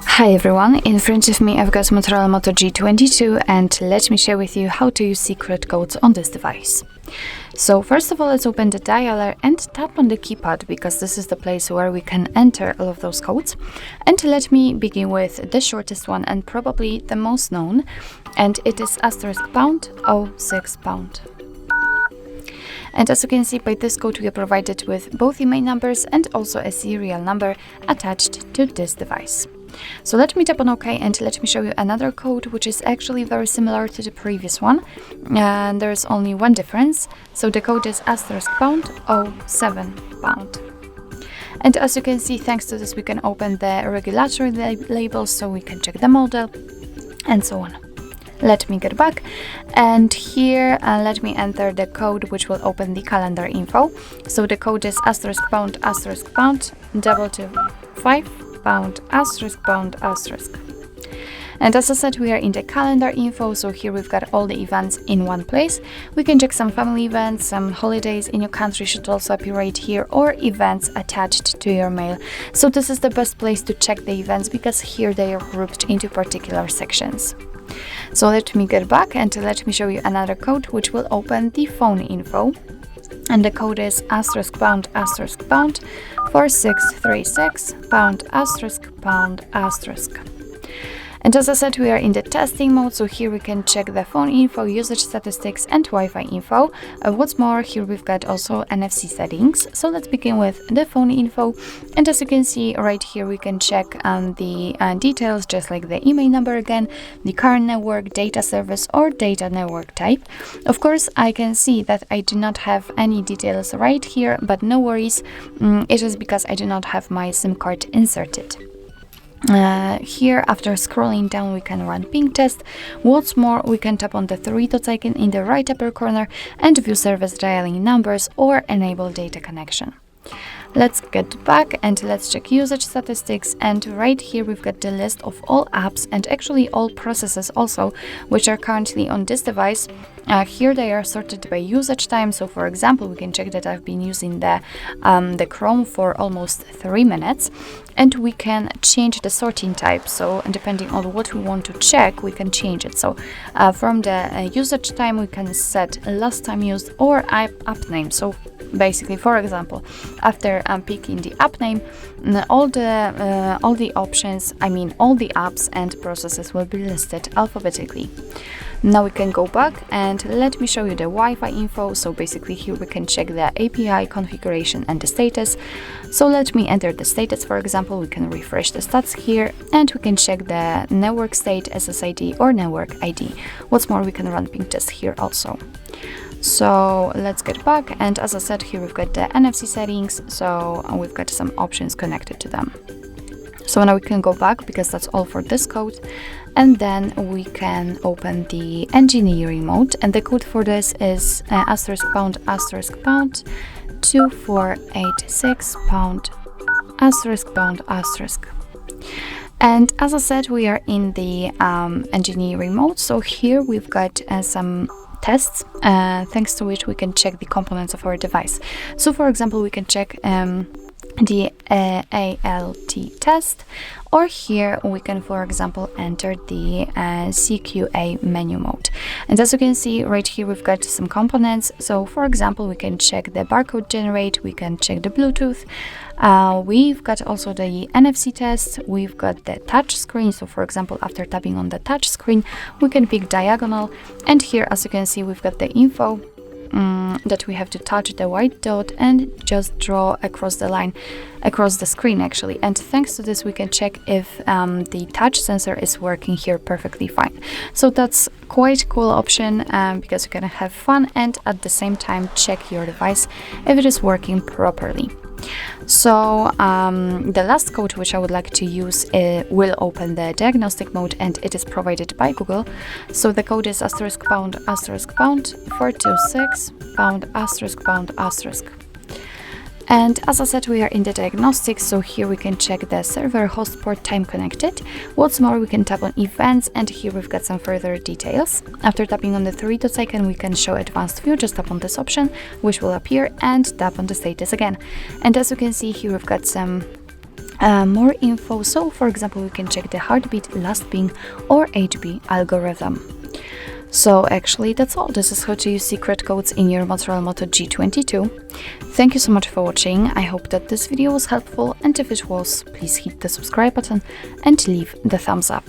Hi everyone, in front of me I've got MOTOROLA Moto G22 and let me share with you how to use secret codes on this device. So first of all, let's open the dialer and tap on the keypad because this is the place where we can enter all of those codes. And let me begin with the shortest one and probably the most known, and it is *#06#. And as you can see, by this code we are provided with both IMEI numbers and also a serial number attached to this device. So let me tap on OK and let me show you another code which is actually very similar to the previous one, and there's only one difference. So the code is *07#. And as you can see, thanks to this we can open the regulatory labels, so we can check the model and so on. Let me get back, and here let me enter the code which will open the calendar info. So the code is *##225###. And as I said, we are in the calendar info, so here we've got all the events in one place. We can check some family events, some holidays in your country should also appear right here, or events attached to your mail. So this is the best place to check the events because here they are grouped into particular sections. So let me get back and let me show you another code which will open the phone info. And the code is *##4636###. And as I said, we are in the testing mode, so here we can check the phone info, usage statistics and Wi-Fi info. What's more, here we've got also NFC settings. So let's begin with the phone info. And as you can see right here, we can check the details, just like the IMEI number again, the current network, data service or data network type. Of course, I can see that I do not have any details right here, but no worries. It is because I do not have my SIM card inserted. Here, after scrolling down, we can run ping test. What's more, we can tap on the three dots icon in the right upper corner and view service dialing numbers or enable data connection. Let's get back and let's check usage statistics, and right here we've got the list of all apps and actually all processes also which are currently on this device. Here they are sorted by usage time, so for example we can check that I've been using the Chrome for almost 3 minutes, and we can change the sorting type, so depending on what we want to check we can change it. So from the usage time we can set last time used or app name. So basically, for example, after picking the app name, all the options, I mean all the apps and processes will be listed alphabetically. Now we can go back and let me show you the Wi-Fi info. So basically here we can check the API configuration and the status. So let me enter the status, for example. We can refresh the stats here and we can check the network state, SSID or network ID. What's more, we can run ping test here also. So let's get back, and as I said, here we've got the NFC settings, so we've got some options connected to them. So now we can go back because that's all for this code, and then we can open the engineering mode, and the code for this is *##2486###. And as I said, we are in the engineering mode, so here we've got some tests, thanks to which we can check the components of our device. So for example, we can check the ALT test, or here we can, for example, enter the CQA menu mode. And as you can see right here, we've got some components. So for example, we can check the barcode generate, we can check the Bluetooth, we've got also the NFC test, we've got the touch screen. So for example, after tapping on the touch screen, we can pick diagonal, and here, as you can see, we've got the info that we have to touch the white dot and just draw across the line, across the screen actually. And thanks to this we can check if the touch sensor is working here perfectly fine. So that's quite cool option because you can have fun and at the same time check your device if it is working properly. So the last code which I would like to use will open the diagnostic mode, and it is provided by Google. So the code is *##426###. And as I said, we are in the diagnostics, so here we can check the server, host port, time connected. What's more, we can tap on events, and here we've got some further details. After tapping on the 3 dots icon, we can show advanced view. Just tap on this option, which will appear, and tap on the status again. And as you can see here, we've got some more info. So for example, we can check the heartbeat, last ping, or HB algorithm. So actually that's all. This is how to use secret codes in your Motorola Moto G22. Thank you so much for watching. I hope that this video was helpful, and if it was, please hit the subscribe button and leave the thumbs up.